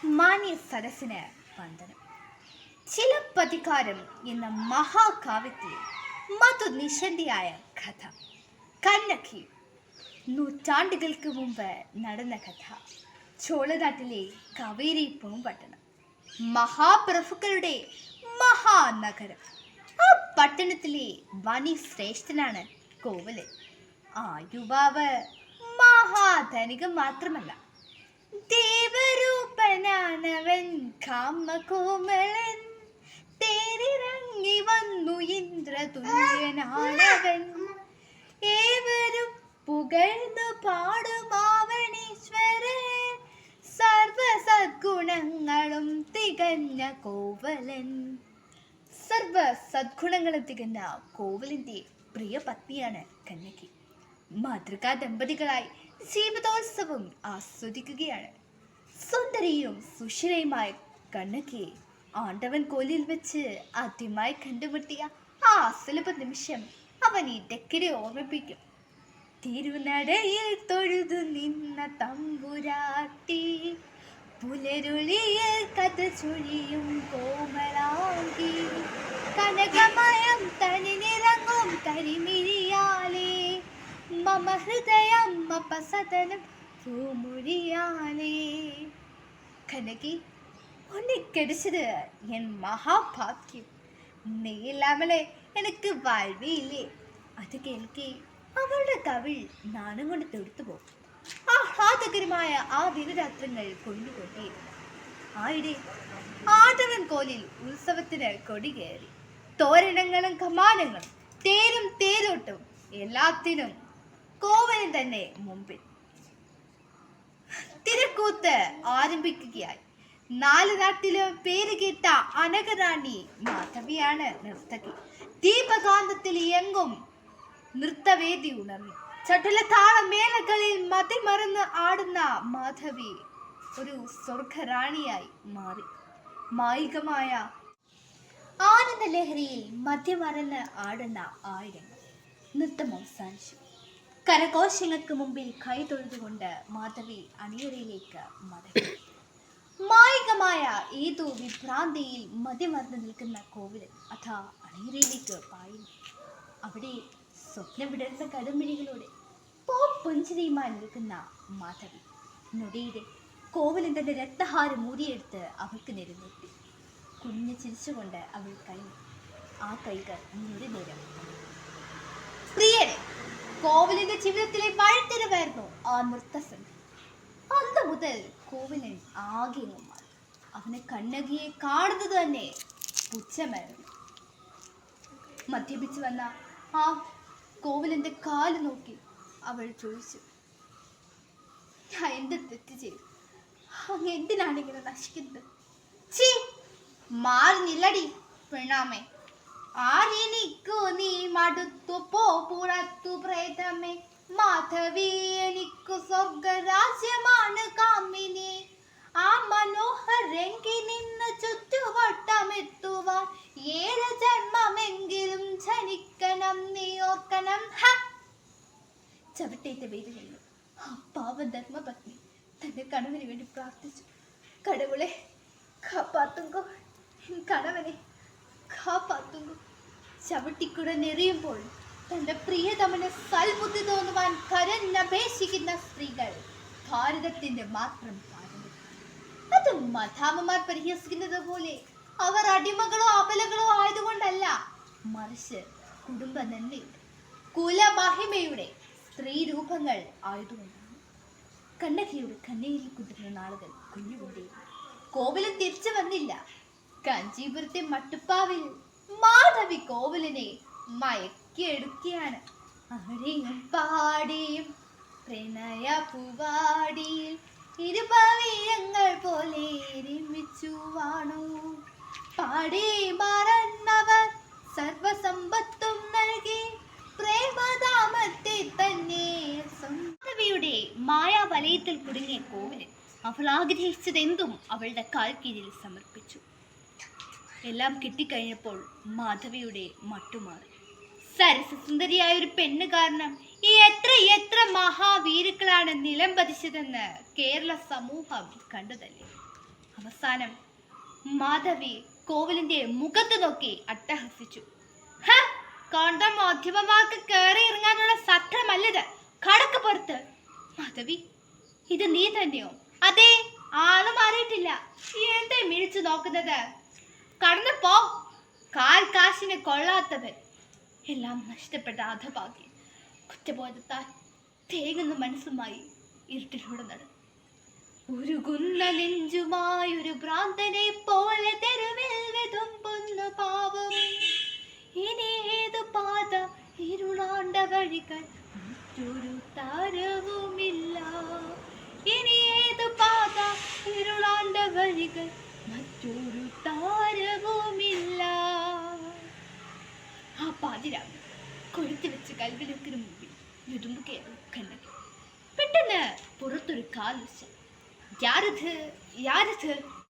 മാന്യ സദസ്സിന് വന്ദനം. ചിലപ്പതികാരം എന്ന മഹാകാവ്യത്തിലെ മധുനിശന്റെയായ കഥ കണ്ണകി. നൂറ്റാണ്ടുകൾക്ക് മുമ്പ് നടന്ന കഥ. ചോളനാട്ടിലെ കാവേരി പൂമ്പട്ടണം, മഹാപ്രഭുക്കളുടെ മഹാനഗരം. ആ പട്ടണത്തിലെ വനിശ്രേഷ്ഠനാണ് കോവലൻ. ആ യുവാവ് മഹാധനികം മാത്രമല്ല, ദേവരൂപനാണവൻ, കാമകോമളൻ. തേരിറങ്ങി വന്നു ഇന്ദ്രതുല്യനാണവൻ. ഏവരും പുകഴ്ന്നു പാടുമാവനീശ്വരൻ, സർവസദ്ഗുണങ്ങളും തികഞ്ഞ കോവലൻ. സർവ സദ്ഗുണങ്ങളും തികഞ്ഞ കോവലിന്റെ പ്രിയ പത്നിയാണ് കണ്ണകി. മാതൃകാ ദമ്പതികളായി ജീവിതോത്സവം ആസ്വദിക്കുകയാണ്. സുന്ദരിയും സുഷിരയുമായ കണ്ണകിയെ ആണ്ടവൻ കോലിൽ വെച്ച് ആദ്യമായി കണ്ടുമുട്ടിയ ആ സുലഭ നിമിഷം അവൻ ഇടയ്ക്കിടെ ഓർമ്മിപ്പിക്കും. തിരുനടയിൽ തൊഴുതു നിന്ന തമ്പുരാട്ടി, പുലരുളിയിൽ കഥ ചൊഴിയും കോമളാങ്കി, കനകമയം തനിനിറങ്ങും കരിമിഴിയാലേ, മമ ഹൃദയം അപസദനം പൂമൊഴിയാലേ. കനകി, உன்னை கிடைச்சது என் மகாபாக்கியம். நீ இல்லாமலே எனக்கு வாழ்வே இல்லையே. അത് കേൾക്കെ അവളുടെ കവിൾ നാണം കൊണ്ട് തെടുത്തു പോകും. ആഹ്ലാദകരമായ ആ ദിനരാത്രങ്ങൾ കൊണ്ടുകൊണ്ടേയിരുന്നു. ആയിടെ ആണ്ടവൻ കോലിൽ ഉത്സവത്തിന് കൊടി കയറി. തോരണങ്ങളും കമാനങ്ങളും തേരും തേരോട്ടും എല്ലാത്തിനും കോവലൻ തന്നെ മുമ്പിൽ. തിരക്കൂത്ത് ആരംഭിക്കുകയായി. നാല് നാട്ടിലും പേര് കേട്ട അനഘറാണി മാധവിയാണ് നർത്തകി. ദീപകാന്തത്തിൽ എങ്ങും നൃത്തവേദി ഉണർന്നു. ചടുലതാള മേളകളിൽ മതിമറന്ന് ആടുന്ന മാധവി ഒരു സ്വർഗറാണിയായി മാറി. മായികമായ ആനന്ദലഹരിയിൽ മദ്യമറന്ന് ആടുന്ന ആയിരങ്ങൾ. നൃത്തം അവസാനിച്ചു. കരഘോഷങ്ങൾക്ക് മുമ്പിൽ കൈതൊഴുതുകൊണ്ട് മാധവി അണിയറയിലേക്ക് മടങ്ങി. മായികമായ ഏതോ വിഭ്രാന്തിയിൽ മതിമറന്ന് നിൽക്കുന്ന കോവലൻ അഥാ അണിയറയിലേക്ക് പായുന്നു. അവിടെ സ്വപ്നം വിടർന്ന കടുമിഴികളോടെ പുഞ്ചിരിയുമായി നിൽക്കുന്ന മാധവി. നൊടിയുടെ കോവലൻ തന്റെ രക്തഹാരം മൂടിയെടുത്ത് അവൾക്ക് നേരെ നീട്ടി. കുഞ്ഞു ചിരിച്ചുകൊണ്ട് അവൾ കഴിഞ്ഞു. ആ കൈകൾ നേരം. പ്രിയരെ, കോവലിന്റെ ജീവിതത്തിലെ വഴിത്തിരിവായിരുന്നു ആ നൃത്തസംഘം. അന്ന് മുതൽ കോവലൻ ആകെ മാറി. അവനെ കണ്ണകിയെ കാണുന്നത് തന്നെ പുച്ഛമായിരുന്നു. മദ്യപിച്ചു വന്ന ആ കോവലന്റെ കാല് നോക്കി അവൾ ചോദിച്ചു, ഞാൻ എന്ത് തെറ്റ് ചെയ്തു? അങ്ങ് എന്തിനാണ് ഇങ്ങനെ നശിക്കുന്നത്? ചീ, മാറുന്നില്ലടി പെണ്ണാമേ. ആരെനിക്കു നീ മടുത്തു പോ പുറത്തു പ്രേതമേ. മാധവി, എനിക്കു സ്വർഗരാജ്യമാണ് കാമിനി. ആ മനോഹരങ്കി നിന്ന് ചുറ്റുവട്ടമെത്തുവാൻ 7 ജന്മമെങ്കിലും ജനിക്കണം, നീ ഓർക്കണം. ചവിട്ടേറ്റ വേദികളിൽ ആ പാവ ധർമ്മപത്നി തന്റെ കണവന് വേണ്ടി പ്രാർത്ഥിച്ചു. കടവുളെ കാപ്പാത്തുങ്കോ, കണവനെ കാപ്പാത്തുങ്കോ. ചവിട്ടിക്കുടനെറിയുമ്പോൾ തന്റെ പ്രിയതമന് സൽബുദ്ധി തോന്നുവാൻ കരഞ്ഞപേക്ഷിക്കുന്ന സ്ത്രീകൾ ഭാരതത്തിന്റെ മാത്രം പാരമ്പര്യം. അത് മധാമമാർ പരിഹസിക്കുന്നത് പോലെ അവർ അടിമകളോ അബലകളോ ആയതുകൊണ്ടല്ല, മറിച്ച് കുടുംബ നന്മയുടെ കുലമഹിമയുടെ സ്ത്രീ രൂപങ്ങൾ ആയതുകൊണ്ടാണ്. കണ്ണകിയുടെ കണ്ണീരിൽ കുതിർന്ന നാളുകൾ കുഞ്ഞുകൊണ്ടേ. കോവലൻ തിരിച്ചു വന്നില്ല. കാഞ്ചീപുരത്തെ മട്ടുപ്പാവിൽ മാധവി കോവലനെ മയക്കിയെടുക്കുകയാണ്. അവിടെയും പാടിയും പ്രണയ പൂവാടിയിൽ ഇരുപവിഴങ്ങൾ പോലെ ഒരുമിച്ചു വാണു. പാടി മറന്നവർ സർവസമ്പത്തും നൽകി പ്രേമധാമത്തെ തന്നെ. മാധവിയുടെ മായാവലയത്തിൽ കുടുങ്ങിയ കോവലൻ അവൾ ആഗ്രഹിച്ചതെന്തും അവളുടെ കാൽ കീഴിൽ സമർപ്പിച്ചു. എല്ലാം കിട്ടിക്കഴിഞ്ഞപ്പോൾ മാധവിയുടെ മട്ടുമാറി. സരസസുന്ദരിയായ ഒരു പെണ്ണ് കാരണം ഈ എത്ര മഹാവീരുക്കളാണ് നിലം പതിച്ചതെന്ന് കേരള സമൂഹം കണ്ടതല്ലേ. അവസാനം മാധവി കോവിലിന്റെ മുഖത്ത് നോക്കി അട്ടഹസിച്ചു. കണ്ട മാധ്യമമാർക്ക് കയറി ഇറങ്ങാനുള്ള സത്രമല്ലത്, കടക്ക് പുറത്ത്. മാധവി, ഇത് നീ തന്നെയോ? അതെ, ആള് മാറിയിട്ടില്ല. എന്താ മിഴിച്ചു നോക്കുന്നത്? കടന്നു പോ. കാൽ കാശിന് കൊള്ളാത്തവൻ. എല്ലാം നഷ്ടപ്പെട്ട അധഭാഗ്യം. കുറ്റബോധത്താൽ തേങ്ങുന്ന മനസ്സുമായി ഇരുട്ടിലൂടെ നടന്നു. ഉരുകുന്ന നെഞ്ചുമായി ഒരു ഭ്രാന്തനെ പോലെ തെരുവിൽ വിതുമ്പുന്ന പാവം. ഇനി ഏതു പാത, ഇരുളാണ്ട വഴികൾ, മറ്റൊരു താരവുമില്ല. ഇനി ഏതു പാത, ഇരുളാണ്ട വഴികൾ, മറ്റൊരു താരവുമില്ല. ആ പാതിരാവ് കൊഴുത്തു വെച്ച് കൽവിലൊക്കിന് മുമ്പിൽ വിതുമ്പുകയായിരുന്നു കണ്ണകി. പെട്ടെന്ന് പുറത്തൊരു കാലുച്ച. യാരത് യാരത്